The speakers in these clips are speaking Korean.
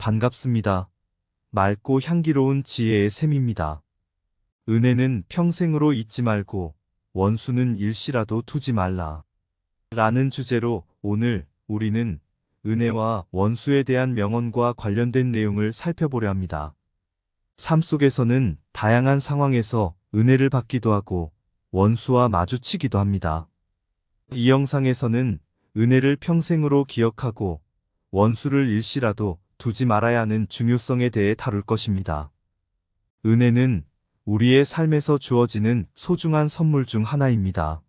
반갑습니다. 맑고 향기로운 지혜의 샘입니다. 은혜는 평생으로 잊지 말고 원수는 일시라도 두지 말라. 라는 주제로 오늘 우리는 은혜와 원수에 대한 명언과 관련된 내용을 살펴보려 합니다. 삶 속에서는 다양한 상황에서 은혜를 받기도 하고 원수와 마주치기도 합니다. 이 영상에서는 은혜를 평생으로 기억하고 원수를 일시라도 두지 말아야 하는 중요성에 대해 다룰 것입니다. 은혜는 우리의 삶에서 주어지는 소중한 선물 중 하나입니다.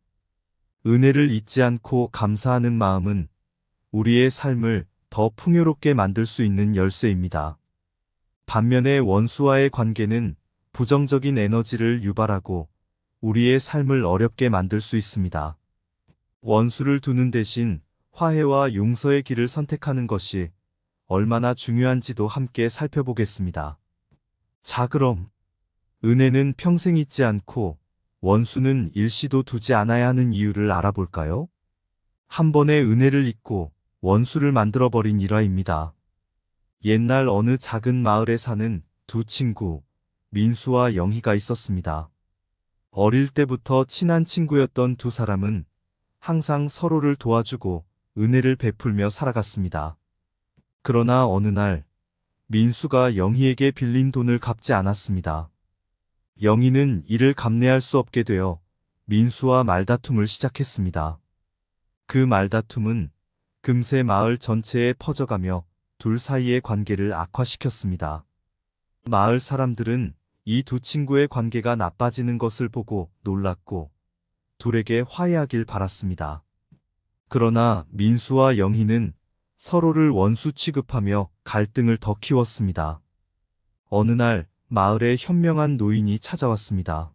은혜를 잊지 않고 감사하는 마음은 우리의 삶을 더 풍요롭게 만들 수 있는 열쇠입니다. 반면에 원수와의 관계는 부정적인 에너지를 유발하고 우리의 삶을 어렵게 만들 수 있습니다. 원수를 두는 대신 화해와 용서의 길을 선택하는 것이 얼마나 중요한지도 함께 살펴보겠습니다. 자, 그럼 은혜는 평생 잊지 않고 원수는 일시도 두지 않아야 하는 이유를 알아볼까요? 한 번의 은혜를 잊고 원수를 만들어버린 일화입니다. 옛날 어느 작은 마을에 사는 두 친구, 민수와 영희가 있었습니다. 어릴 때부터 친한 친구였던 두 사람은 항상 서로를 도와주고 은혜를 베풀며 살아갔습니다. 그러나 어느 날 민수가 영희에게 빌린 돈을 갚지 않았습니다. 영희는 이를 감내할 수 없게 되어 민수와 말다툼을 시작했습니다. 그 말다툼은 금세 마을 전체에 퍼져가며 둘 사이의 관계를 악화시켰습니다. 마을 사람들은 이 두 친구의 관계가 나빠지는 것을 보고 놀랐고 둘에게 화해하길 바랐습니다. 그러나 민수와 영희는 서로를 원수 취급하며 갈등을 더 키웠습니다. 어느 날 마을에 현명한 노인이 찾아왔습니다.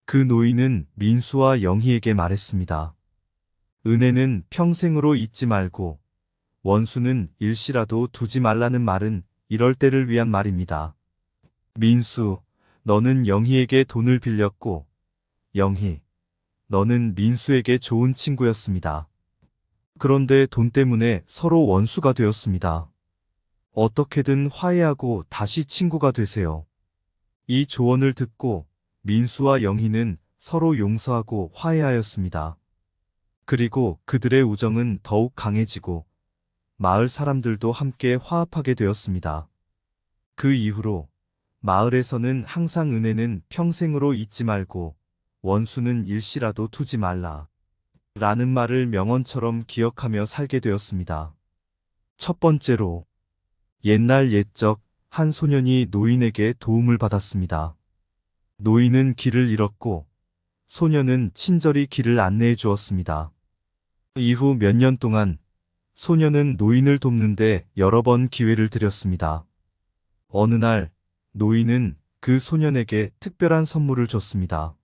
그 노인은 민수와 영희에게 말했습니다. 은혜는 평생으로 잊지 말고 원수는 일시라도 두지 말라는 말은 이럴 때를 위한 말입니다. 민수, 너는 영희에게 돈을 빌렸고 영희, 너는 민수에게 좋은 친구였습니다. 그런데 돈 때문에 서로 원수가 되었습니다. 어떻게든 화해하고 다시 친구가 되세요. 이 조언을 듣고 민수와 영희는 서로 용서하고 화해하였습니다. 그리고 그들의 우정은 더욱 강해지고 마을 사람들도 함께 화합하게 되었습니다. 그 이후로 마을에서는 항상 은혜는 평생으로 잊지 말고 원수는 일시라도 두지 말라 라는 말을 명언처럼 기억하며 살게 되었습니다. 첫 번째로, 옛날 옛적 한 소년이 노인에게 도움을 받았습니다. 노인은 길을 잃었고 소년은 친절히 길을 안내해 주었습니다. 이후 몇 년 동안 소년은 노인을 돕는데 여러 번 기회를 드렸습니다. 어느 날 노인은 그 소년에게 특별한 선물을 줬습니다.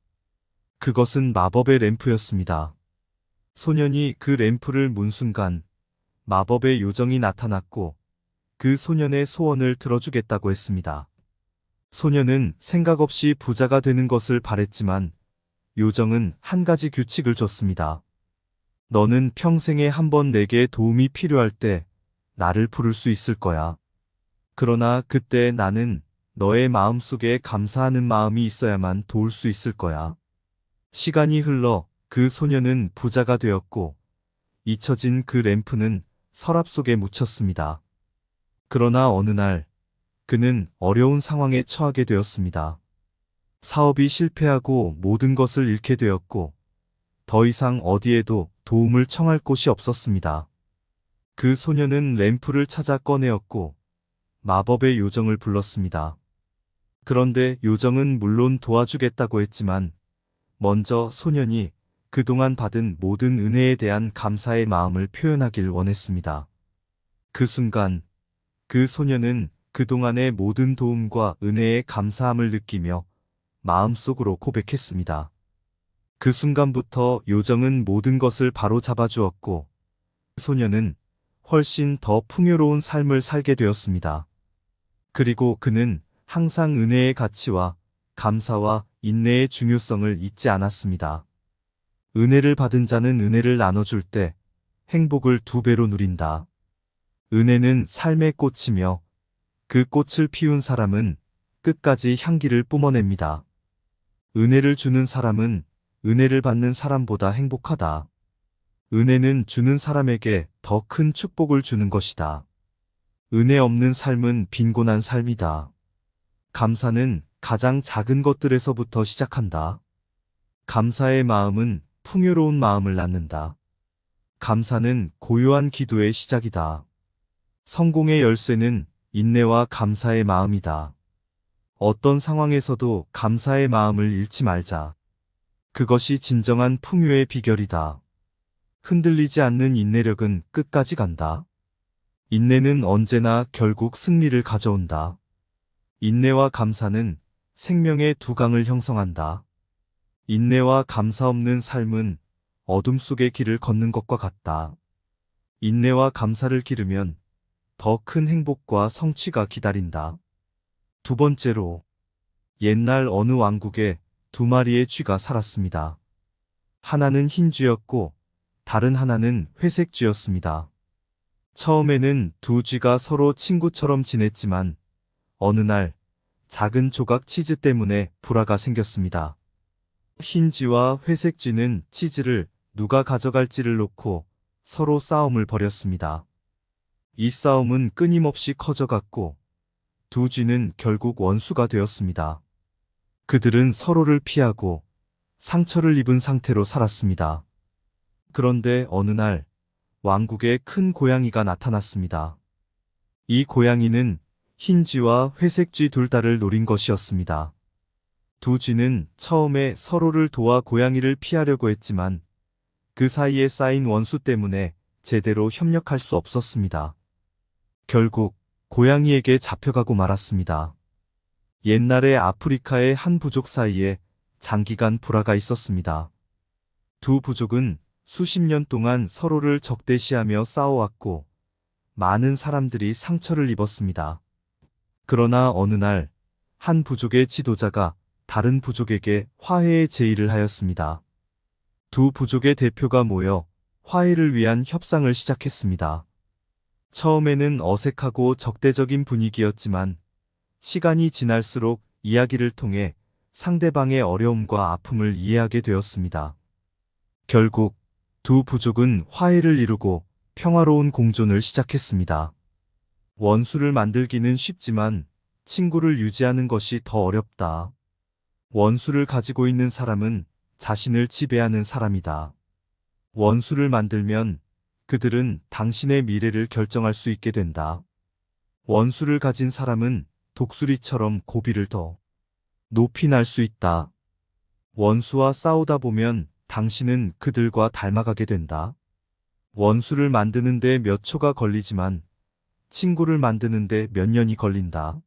그것은 마법의 램프였습니다. 소년이 그 램프를 문 순간 마법의 요정이 나타났고 그 소년의 소원을 들어주겠다고 했습니다. 소년은 생각 없이 부자가 되는 것을 바랬지만 요정은 한 가지 규칙을 줬습니다. 너는 평생에 한 번 내게 도움이 필요할 때 나를 부를 수 있을 거야. 그러나 그때 나는 너의 마음속에 감사하는 마음이 있어야만 도울 수 있을 거야. 시간이 흘러 그 소년은 부자가 되었고 잊혀진 그 램프는 서랍 속에 묻혔습니다. 그러나 어느 날 그는 어려운 상황에 처하게 되었습니다. 사업이 실패하고 모든 것을 잃게 되었고 더 이상 어디에도 도움을 청할 곳이 없었습니다. 그 소년은 램프를 찾아 꺼내었고 마법의 요정을 불렀습니다. 그런데 요정은 물론 도와주겠다고 했지만 먼저 소년이 그동안 받은 모든 은혜에 대한 감사의 마음을 표현하길 원했습니다. 그 순간 그 소년은 그동안의 모든 도움과 은혜에 감사함을 느끼며 마음속으로 고백했습니다. 그 순간부터 요정은 모든 것을 바로 잡아주었고 소년은 훨씬 더 풍요로운 삶을 살게 되었습니다. 그리고 그는 항상 은혜의 가치와 감사와 인내의 중요성을 잊지 않았습니다. 은혜를 받은 자는 은혜를 나눠줄 때 행복을 2배로 누린다. 은혜는 삶의 꽃이며 그 꽃을 피운 사람은 끝까지 향기를 뿜어냅니다. 은혜를 주는 사람은 은혜를 받는 사람보다 행복하다. 은혜는 주는 사람에게 더 큰 축복을 주는 것이다. 은혜 없는 삶은 빈곤한 삶이다. 감사는 가장 작은 것들에서부터 시작한다. 감사의 마음은 풍요로운 마음을 낳는다. 감사는 고요한 기도의 시작이다. 성공의 열쇠는 인내와 감사의 마음이다. 어떤 상황에서도 감사의 마음을 잃지 말자. 그것이 진정한 풍요의 비결이다. 흔들리지 않는 인내력은 끝까지 간다. 인내는 언제나 결국 승리를 가져온다. 인내와 감사는 생명의 두 강을 형성한다. 인내와 감사 없는 삶은 어둠 속의 길을 걷는 것과 같다. 인내와 감사를 기르면 더 큰 행복과 성취가 기다린다. 두 번째로, 옛날 어느 왕국에 두 마리의 쥐가 살았습니다. 하나는 흰 쥐였고 다른 하나는 회색 쥐였습니다. 처음에는 두 쥐가 서로 친구처럼 지냈지만 어느 날 작은 조각 치즈 때문에 불화가 생겼습니다. 흰 쥐와 회색 쥐는 치즈를 누가 가져갈지를 놓고 서로 싸움을 벌였습니다. 이 싸움은 끊임없이 커져갔고 두 쥐는 결국 원수가 되었습니다. 그들은 서로를 피하고 상처를 입은 상태로 살았습니다. 그런데 어느 날 왕국에 큰 고양이가 나타났습니다. 이 고양이는 흰 쥐와 회색 쥐 둘 다를 노린 것이었습니다. 두 쥐는 처음에 서로를 도와 고양이를 피하려고 했지만 그 사이에 쌓인 원수 때문에 제대로 협력할 수 없었습니다. 결국 고양이에게 잡혀가고 말았습니다. 옛날에 아프리카의 한 부족 사이에 장기간 불화가 있었습니다. 두 부족은 수십 년 동안 서로를 적대시하며 싸워왔고 많은 사람들이 상처를 입었습니다. 그러나 어느 날 한 부족의 지도자가 다른 부족에게 화해의 제의를 하였습니다. 두 부족의 대표가 모여 화해를 위한 협상을 시작했습니다. 처음에는 어색하고 적대적인 분위기였지만 시간이 지날수록 이야기를 통해 상대방의 어려움과 아픔을 이해하게 되었습니다. 결국 두 부족은 화해를 이루고 평화로운 공존을 시작했습니다. 원수를 만들기는 쉽지만 친구를 유지하는 것이 더 어렵다. 원수를 가지고 있는 사람은 자신을 지배하는 사람이다. 원수를 만들면 그들은 당신의 미래를 결정할 수 있게 된다. 원수를 가진 사람은 독수리처럼 고비를 더 높이 날 수 있다. 원수와 싸우다 보면 당신은 그들과 닮아가게 된다. 원수를 만드는데 몇 초가 걸리지만 친구를 만드는데 몇 년이 걸린다.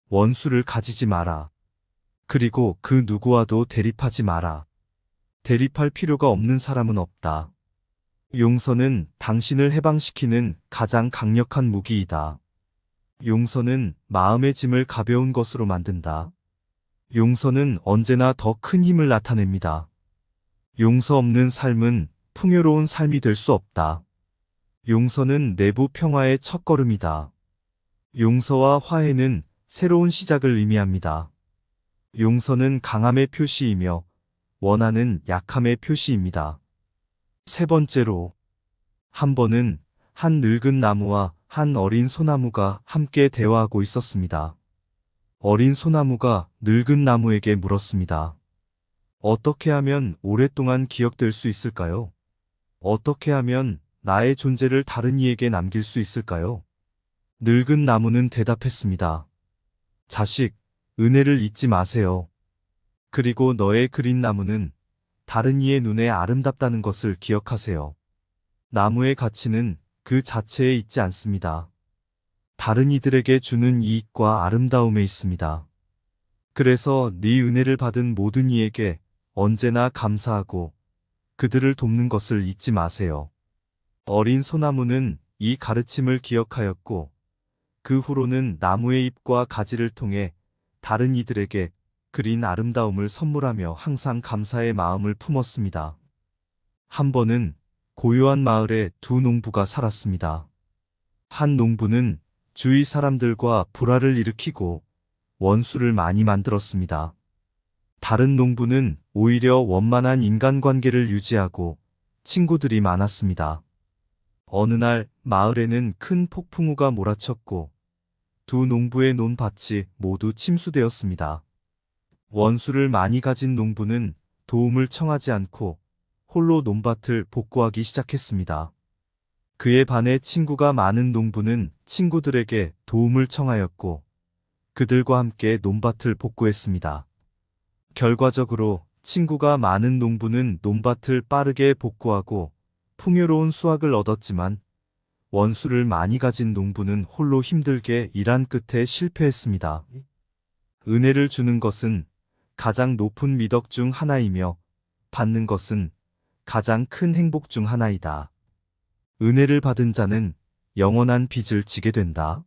원수를 가지지 마라. 그리고 그 누구와도 대립하지 마라. 대립할 필요가 없는 사람은 없다. 용서는 당신을 해방시키는 가장 강력한 무기이다. 용서는 마음의 짐을 가벼운 것으로 만든다. 용서는 언제나 더 큰 힘을 나타냅니다. 용서 없는 삶은 풍요로운 삶이 될 수 없다. 용서는 내부 평화의 첫걸음이다. 용서와 화해는 새로운 시작을 의미합니다. 용서는 강함의 표시이며 원한은 약함의 표시입니다. 세 번째로, 한 번은 한 늙은 나무와 한 어린 소나무가 함께 대화하고 있었습니다. 어린 소나무가 늙은 나무에게 물었습니다. 어떻게 하면 오랫동안 기억될 수 있을까요? 어떻게 하면 나의 존재를 다른 이에게 남길 수 있을까요? 늙은 나무는 대답했습니다. 자식, 은혜를 잊지 마세요. 그리고 너의 그린 나무는 다른 이의 눈에 아름답다는 것을 기억하세요. 나무의 가치는 그 자체에 있지 않습니다. 다른 이들에게 주는 이익과 아름다움에 있습니다. 그래서 네 은혜를 받은 모든 이에게 언제나 감사하고 그들을 돕는 것을 잊지 마세요. 어린 소나무는 이 가르침을 기억하였고 그 후로는 나무의 잎과 가지를 통해 다른 이들에게 그린 아름다움을 선물하며 항상 감사의 마음을 품었습니다. 한 번은 고요한 마을에 두 농부가 살았습니다. 한 농부는 주위 사람들과 불화를 일으키고 원수를 많이 만들었습니다. 다른 농부는 오히려 원만한 인간관계를 유지하고 친구들이 많았습니다. 어느 날 마을에는 큰 폭풍우가 몰아쳤고 두 농부의 논밭이 모두 침수되었습니다. 원수를 많이 가진 농부는 도움을 청하지 않고 홀로 논밭을 복구하기 시작했습니다. 그에 반해 친구가 많은 농부는 친구들에게 도움을 청하였고 그들과 함께 논밭을 복구했습니다. 결과적으로 친구가 많은 농부는 논밭을 빠르게 복구하고 풍요로운 수확을 얻었지만 원수를 많이 가진 농부는 홀로 힘들게 일한 끝에 실패했습니다. 은혜를 주는 것은 가장 높은 미덕 중 하나이며 받는 것은 가장 큰 행복 중 하나이다. 은혜를 받은 자는 영원한 빚을 지게 된다.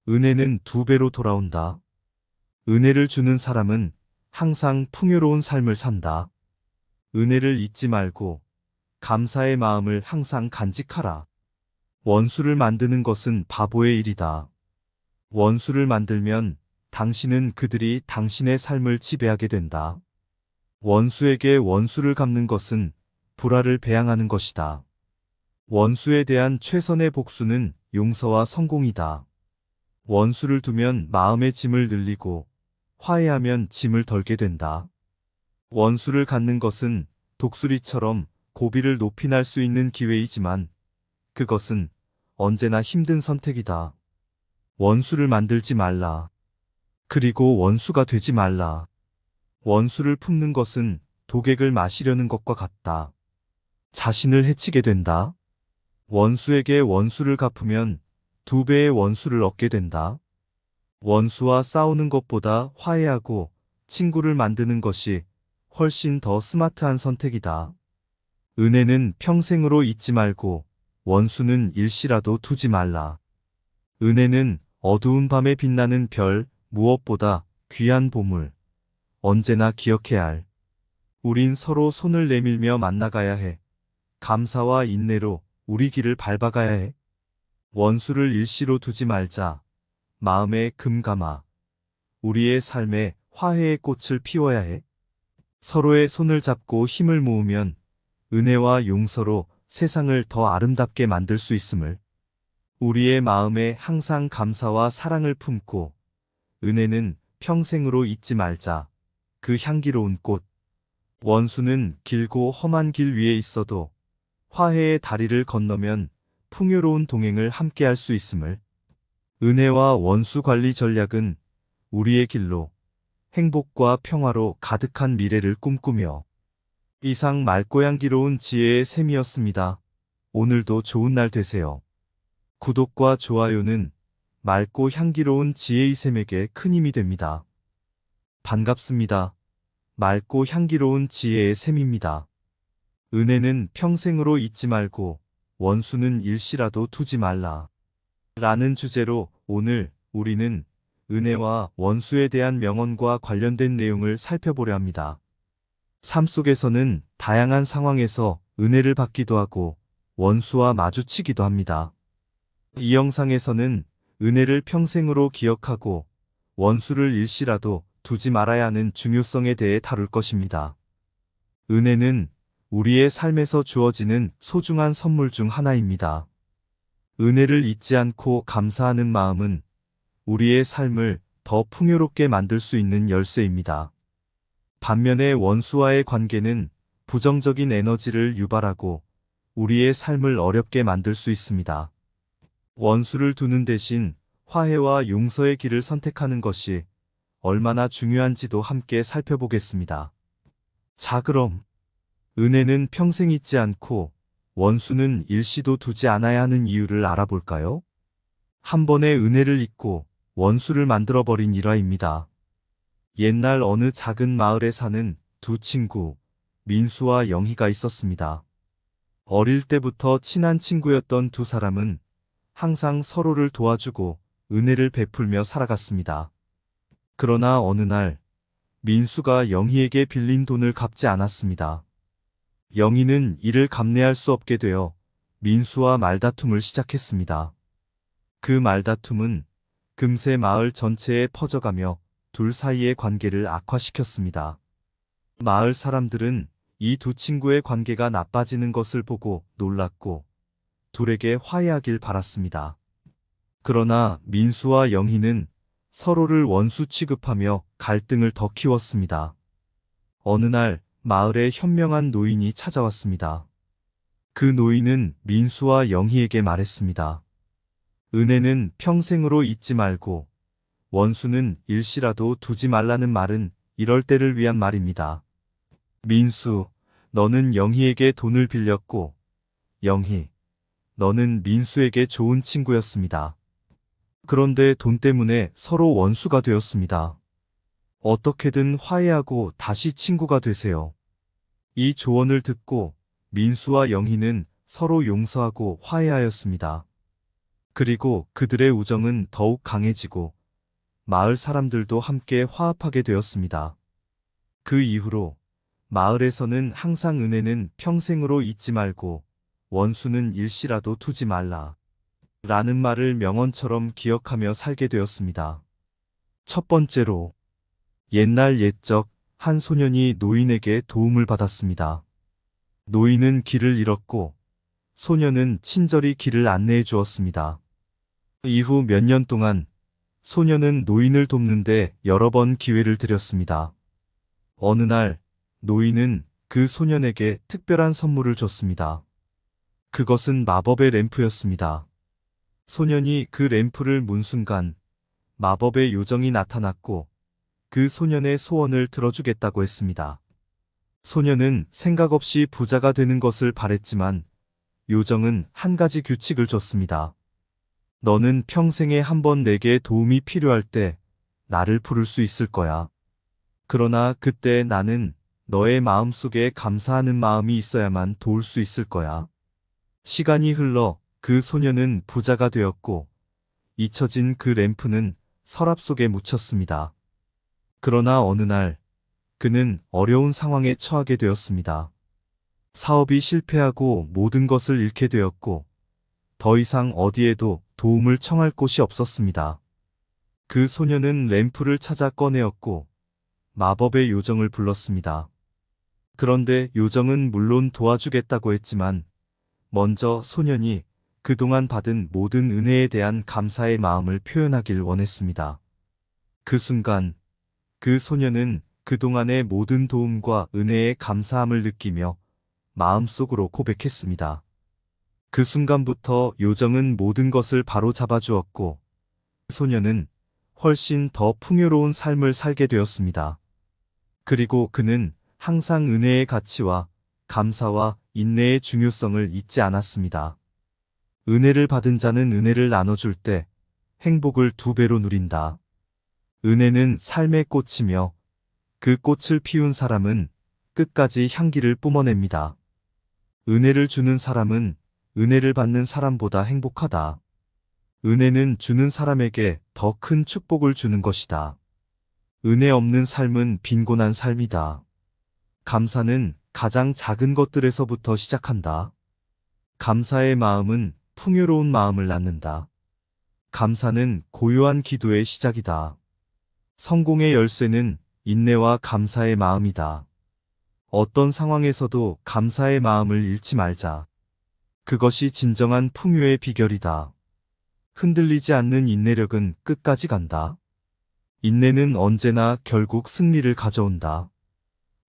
은혜는 2배로 돌아온다. 은혜를 주는 사람은 항상 풍요로운 삶을 산다. 은혜를 잊지 말고 감사의 마음을 항상 간직하라. 원수를 만드는 것은 바보의 일이다. 원수를 만들면 당신은 그들이 당신의 삶을 지배하게 된다. 원수에게 원수를 갚는 것은 불화를 배양하는 것이다. 원수에 대한 최선의 복수는 용서와 성공이다. 원수를 두면 마음의 짐을 늘리고 화해하면 짐을 덜게 된다. 원수를 갖는 것은 독수리처럼 고비를 높이 날 수 있는 기회이지만 그것은 언제나 힘든 선택이다. 원수를 만들지 말라. 그리고 원수가 되지 말라. 원수를 품는 것은 독액을 마시려는 것과 같다. 자신을 해치게 된다. 원수에게 원수를 갚으면 2배의 원수를 얻게 된다. 원수와 싸우는 것보다 화해하고 친구를 만드는 것이 훨씬 더 스마트한 선택이다. 은혜는 평생으로 잊지 말고 원수는 일시라도 두지 말라. 은혜는 어두운 밤에 빛나는 별, 무엇보다 귀한 보물. 언제나 기억해야 할. 우린 서로 손을 내밀며 만나가야 해. 감사와 인내로 우리 길을 밟아가야 해. 원수를 일시로 두지 말자. 마음에 금 감아. 우리의 삶에 화해의 꽃을 피워야 해. 서로의 손을 잡고 힘을 모으면 은혜와 용서로 세상을 더 아름답게 만들 수 있음을. 우리의 마음에 항상 감사와 사랑을 품고 은혜는 평생으로 잊지 말자. 그 향기로운 꽃. 원수는 길고 험한 길 위에 있어도 화해의 다리를 건너면 풍요로운 동행을 함께할 수 있음을. 은혜와 원수 관리 전략은 우리의 길로 행복과 평화로 가득한 미래를 꿈꾸며. 이상 맑고 향기로운 지혜의 샘이었습니다. 오늘도 좋은 날 되세요. 구독과 좋아요는 맑고 향기로운 지혜의 샘에게 큰 힘이 됩니다. 반갑습니다. 맑고 향기로운 지혜의 샘입니다. 은혜는 평생으로 잊지 말고 원수는 일시라도 두지 말라. 라는 주제로 오늘 우리는 은혜와 원수에 대한 명언과 관련된 내용을 살펴보려 합니다. 삶 속에서는 다양한 상황에서 은혜를 받기도 하고 원수와 마주치기도 합니다. 이 영상에서는 은혜를 평생으로 기억하고 원수를 일시라도 두지 말아야 하는 중요성에 대해 다룰 것입니다. 은혜는 우리의 삶에서 주어지는 소중한 선물 중 하나입니다. 은혜를 잊지 않고 감사하는 마음은 우리의 삶을 더 풍요롭게 만들 수 있는 열쇠입니다. 반면에 원수와의 관계는 부정적인 에너지를 유발하고 우리의 삶을 어렵게 만들 수 있습니다. 원수를 두는 대신 화해와 용서의 길을 선택하는 것이 얼마나 중요한지도 함께 살펴보겠습니다. 자, 그럼 은혜는 평생 잊지 않고 원수는 일시도 두지 않아야 하는 이유를 알아볼까요? 한 번의 은혜를 잊고 원수를 만들어버린 일화입니다. 옛날 어느 작은 마을에 사는 두 친구, 민수와 영희가 있었습니다. 어릴 때부터 친한 친구였던 두 사람은 항상 서로를 도와주고 은혜를 베풀며 살아갔습니다. 그러나 어느 날 민수가 영희에게 빌린 돈을 갚지 않았습니다. 영희는 이를 감내할 수 없게 되어 민수와 말다툼을 시작했습니다. 그 말다툼은 금세 마을 전체에 퍼져가며 둘 사이의 관계를 악화시켰습니다. 마을 사람들은 이 두 친구의 관계가 나빠지는 것을 보고 놀랐고 둘에게 화해하길 바랐습니다. 그러나 민수와 영희는 서로를 원수 취급하며 갈등을 더 키웠습니다. 어느 날 마을에 현명한 노인이 찾아왔습니다. 그 노인은 민수와 영희에게 말했습니다. 은혜는 평생으로 잊지 말고 원수는 일시라도 두지 말라는 말은 이럴 때를 위한 말입니다. 민수, 너는 영희에게 돈을 빌렸고, 영희, 너는 민수에게 좋은 친구였습니다. 그런데 돈 때문에 서로 원수가 되었습니다. 어떻게든 화해하고 다시 친구가 되세요. 이 조언을 듣고 민수와 영희는 서로 용서하고 화해하였습니다. 그리고 그들의 우정은 더욱 강해지고 마을 사람들도 함께 화합하게 되었습니다. 그 이후로 마을에서는 항상 은혜는 평생으로 잊지 말고 원수는 일시라도 두지 말라 라는 말을 명언처럼 기억하며 살게 되었습니다. 첫 번째로, 옛날 옛적 한 소년이 노인에게 도움을 받았습니다. 노인은 길을 잃었고 소년은 친절히 길을 안내해 주었습니다. 이후 몇 년 동안 소년은 노인을 돕는데 여러 번 기회를 드렸습니다. 어느 날 노인은 그 소년에게 특별한 선물을 줬습니다. 그것은 마법의 램프였습니다. 소년이 그 램프를 문 순간 마법의 요정이 나타났고 그 소년의 소원을 들어주겠다고 했습니다. 소년은 생각 없이 부자가 되는 것을 바랬지만 요정은 한 가지 규칙을 줬습니다. 너는 평생에 한 번 내게 도움이 필요할 때 나를 부를 수 있을 거야. 그러나 그때 나는 너의 마음속에 감사하는 마음이 있어야만 도울 수 있을 거야. 시간이 흘러 그 소년은 부자가 되었고 잊혀진 그 램프는 서랍 속에 묻혔습니다. 그러나 어느 날 그는 어려운 상황에 처하게 되었습니다. 사업이 실패하고 모든 것을 잃게 되었고 더 이상 어디에도 도움을 청할 곳이 없었습니다. 그 소년은 램프를 찾아 꺼내었고 마법의 요정을 불렀습니다. 그런데 요정은 물론 도와주겠다고 했지만 먼저 소년이 그동안 받은 모든 은혜에 대한 감사의 마음을 표현하길 원했습니다. 그 순간 그 소년은 그동안의 모든 도움과 은혜에 감사함을 느끼며 마음속으로 고백했습니다. 그 순간부터 요정은 모든 것을 바로 잡아주었고 소년은 훨씬 더 풍요로운 삶을 살게 되었습니다. 그리고 그는 항상 은혜의 가치와 감사와 인내의 중요성을 잊지 않았습니다. 은혜를 받은 자는 은혜를 나눠줄 때 행복을 2배로 누린다. 은혜는 삶의 꽃이며 그 꽃을 피운 사람은 끝까지 향기를 뿜어냅니다. 은혜를 주는 사람은 은혜를 받는 사람보다 행복하다. 은혜는 주는 사람에게 더 큰 축복을 주는 것이다. 은혜 없는 삶은 빈곤한 삶이다. 감사는 가장 작은 것들에서부터 시작한다. 감사의 마음은 풍요로운 마음을 낳는다. 감사는 고요한 기도의 시작이다. 성공의 열쇠는 인내와 감사의 마음이다. 어떤 상황에서도 감사의 마음을 잃지 말자. 그것이 진정한 풍요의 비결이다. 흔들리지 않는 인내력은 끝까지 간다. 인내는 언제나 결국 승리를 가져온다.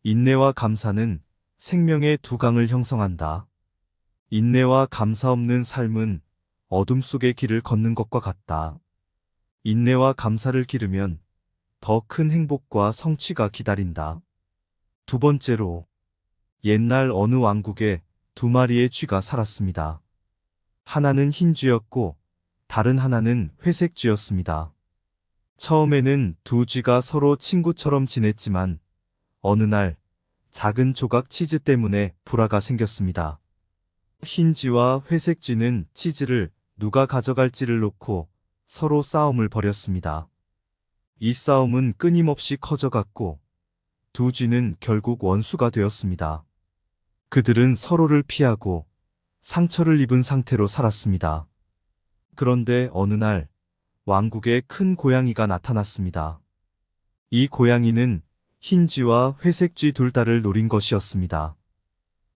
인내와 감사는 생명의 두 강을 형성한다. 인내와 감사 없는 삶은 어둠 속의 길을 걷는 것과 같다. 인내와 감사를 기르면 더 큰 행복과 성취가 기다린다. 두 번째로, 옛날 어느 왕국에 2마리의 쥐가 살았습니다. 하나는 흰 쥐였고 다른 하나는 회색 쥐였습니다. 처음에는 두 쥐가 서로 친구처럼 지냈지만 어느 날 작은 조각 치즈 때문에 불화가 생겼습니다. 흰 쥐와 회색 쥐는 치즈를 누가 가져갈지를 놓고 서로 싸움을 벌였습니다. 이 싸움은 끊임없이 커져갔고 두 쥐는 결국 원수가 되었습니다. 그들은 서로를 피하고 상처를 입은 상태로 살았습니다. 그런데 어느 날 왕국에 큰 고양이가 나타났습니다. 이 고양이는 흰 쥐와 회색 쥐 둘 다를 노린 것이었습니다.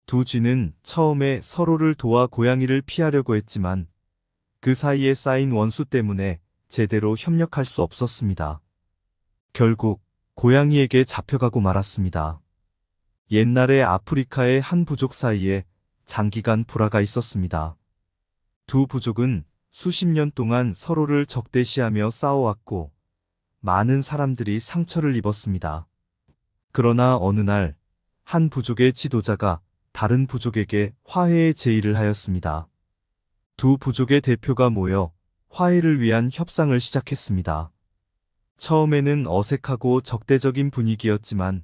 두 쥐는 처음에 서로를 도와 고양이를 피하려고 했지만 그 사이에 쌓인 원수 때문에 제대로 협력할 수 없었습니다. 결국 고양이에게 잡혀가고 말았습니다. 옛날에 아프리카의 한 부족 사이에 장기간 불화가 있었습니다. 두 부족은 수십 년 동안 서로를 적대시하며 싸워왔고 많은 사람들이 상처를 입었습니다. 그러나 어느 날 한 부족의 지도자가 다른 부족에게 화해의 제의를 하였습니다. 두 부족의 대표가 모여 화해를 위한 협상을 시작했습니다. 처음에는 어색하고 적대적인 분위기였지만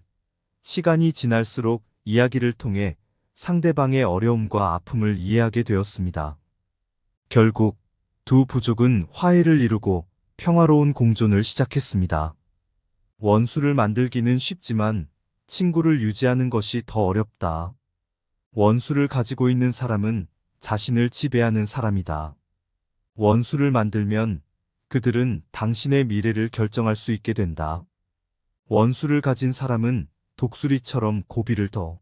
시간이 지날수록 이야기를 통해 상대방의 어려움과 아픔을 이해하게 되었습니다. 결국 두 부족은 화해를 이루고 평화로운 공존을 시작했습니다. 원수를 만들기는 쉽지만 친구를 유지하는 것이 더 어렵다. 원수를 가지고 있는 사람은 자신을 지배하는 사람이다. 원수를 만들면 그들은 당신의 미래를 결정할 수 있게 된다. 원수를 가진 사람은 독수리처럼 고비를 더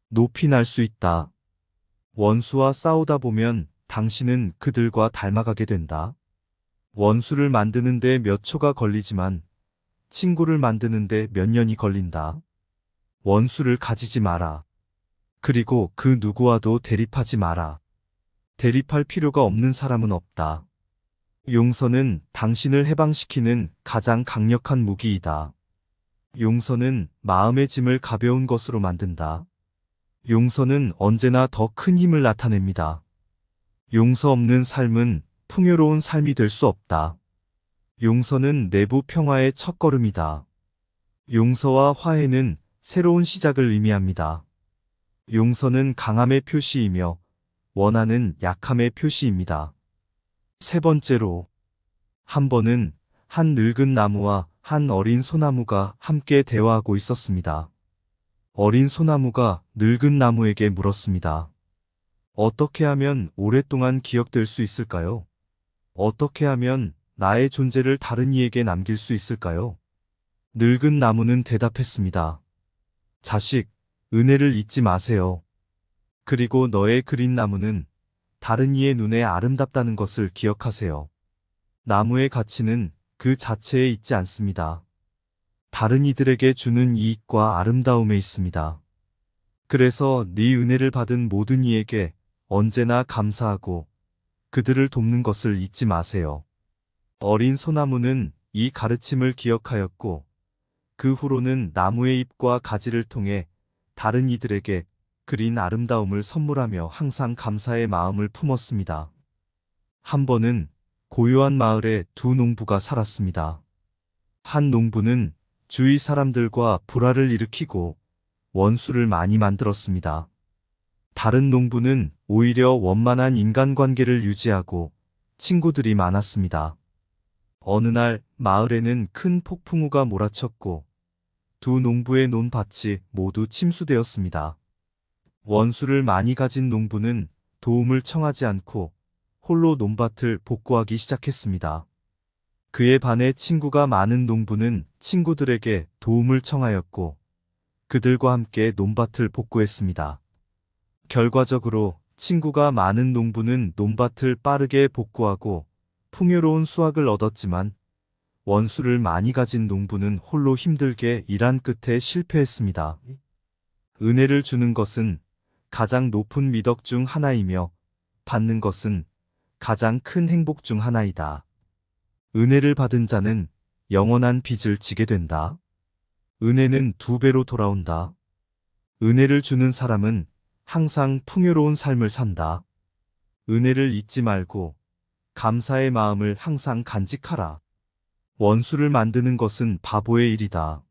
높이 날 수 있다. 원수와 싸우다 보면 당신은 그들과 닮아가게 된다. 원수를 만드는데 몇 초가 걸리지만 친구를 만드는데 몇 년이 걸린다. 원수를 가지지 마라. 그리고 그 누구와도 대립하지 마라. 대립할 필요가 없는 사람은 없다. 용서는 당신을 해방시키는 가장 강력한 무기이다. 용서는 마음의 짐을 가벼운 것으로 만든다. 용서는 언제나 더 큰 힘을 나타냅니다. 용서 없는 삶은 풍요로운 삶이 될 수 없다. 용서는 내부 평화의 첫걸음이다. 용서와 화해는 새로운 시작을 의미합니다. 용서는 강함의 표시이며 원한은 약함의 표시입니다. 세 번째로, 한 번은 한 늙은 나무와 한 어린 소나무가 함께 대화하고 있었습니다. 어린 소나무가 늙은 나무에게 물었습니다. 어떻게 하면 오랫동안 기억될 수 있을까요? 어떻게 하면 나의 존재를 다른 이에게 남길 수 있을까요? 늙은 나무는 대답했습니다. 자식, 은혜를 잊지 마세요. 그리고 너의 그린 나무는 다른 이의 눈에 아름답다는 것을 기억하세요. 나무의 가치는 그 자체에 있지 않습니다. 다른 이들에게 주는 이익과 아름다움에 있습니다. 그래서 네 은혜를 받은 모든 이에게 언제나 감사하고 그들을 돕는 것을 잊지 마세요. 어린 소나무는 이 가르침을 기억하였고 그 후로는 나무의 잎과 가지를 통해 다른 이들에게 그린 아름다움을 선물하며 항상 감사의 마음을 품었습니다. 한 번은 고요한 마을에 두 농부가 살았습니다. 한 농부는 주위 사람들과 불화를 일으키고 원수를 많이 만들었습니다. 다른 농부는 오히려 원만한 인간관계를 유지하고 친구들이 많았습니다. 어느 날 마을에는 큰 폭풍우가 몰아쳤고 두 농부의 논밭이 모두 침수되었습니다. 원수를 많이 가진 농부는 도움을 청하지 않고 홀로 논밭을 복구하기 시작했습니다. 그에 반해 친구가 많은 농부는 친구들에게 도움을 청하였고 그들과 함께 논밭을 복구했습니다. 결과적으로 친구가 많은 농부는 논밭을 빠르게 복구하고 풍요로운 수확을 얻었지만 원수를 많이 가진 농부는 홀로 힘들게 일한 끝에 실패했습니다. 은혜를 주는 것은 가장 높은 미덕 중 하나이며 받는 것은 가장 큰 행복 중 하나이다. 은혜를 받은 자는 영원한 빚을 지게 된다. 은혜는 두 배로 돌아온다. 은혜를 주는 사람은 항상 풍요로운 삶을 산다. 은혜를 잊지 말고 감사의 마음을 항상 간직하라. 원수를 만드는 것은 바보의 일이다.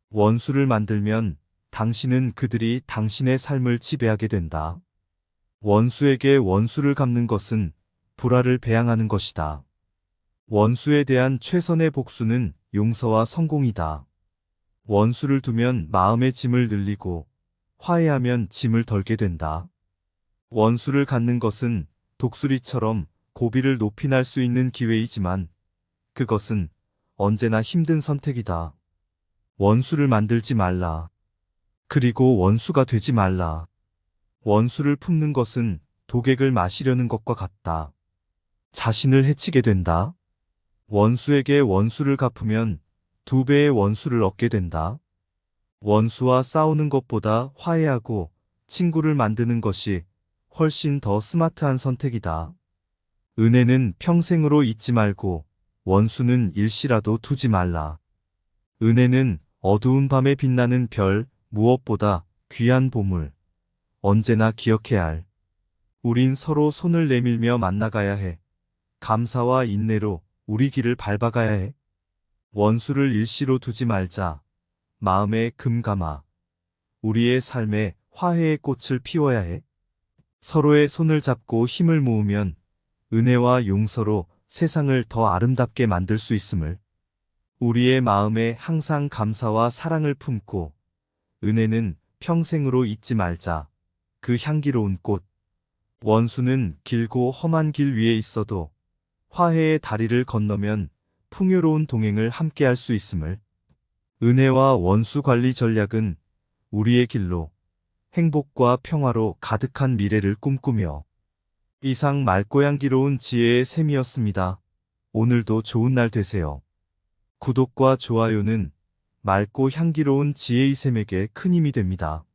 원수를 만들면 당신은 그들이 당신의 삶을 지배하게 된다. 원수에게 원수를 갚는 것은 불화를 배양하는 것이다. 원수에 대한 최선의 복수는 용서와 성공이다. 원수를 두면 마음의 짐을 늘리고 화해하면 짐을 덜게 된다. 원수를 갖는 것은 독수리처럼 고비를 높이 날 수 있는 기회이지만 그것은 언제나 힘든 선택이다. 원수를 만들지 말라. 그리고 원수가 되지 말라. 원수를 품는 것은 독액을 마시려는 것과 같다. 자신을 해치게 된다. 원수에게 원수를 갚으면 2배의 원수를 얻게 된다. 원수와 싸우는 것보다 화해하고 친구를 만드는 것이 훨씬 더 스마트한 선택이다. 은혜는 평생으로 잊지 말고 원수는 일시라도 두지 말라. 은혜는 어두운 밤에 빛나는 별, 무엇보다 귀한 보물. 언제나 기억해야 할. 우린 서로 손을 내밀며 만나가야 해. 감사와 인내로 우리 길을 밟아가야 해. 원수를 일시로 두지 말자. 마음에 금 감아. 우리의 삶에 화해의 꽃을 피워야 해. 서로의 손을 잡고 힘을 모으면 은혜와 용서로 세상을 더 아름답게 만들 수 있음을. 우리의 마음에 항상 감사와 사랑을 품고 은혜는 평생으로 잊지 말자. 그 향기로운 꽃. 원수는 길고 험한 길 위에 있어도 화해의 다리를 건너면 풍요로운 동행을 함께할 수 있음을. 은혜와 원수 관리 전략은 우리의 길로 행복과 평화로 가득한 미래를 꿈꾸며. 이상 맑고 향기로운 지혜의 샘이었습니다. 오늘도 좋은 날 되세요. 구독과 좋아요는 맑고 향기로운 지혜의 샘에게 큰 힘이 됩니다.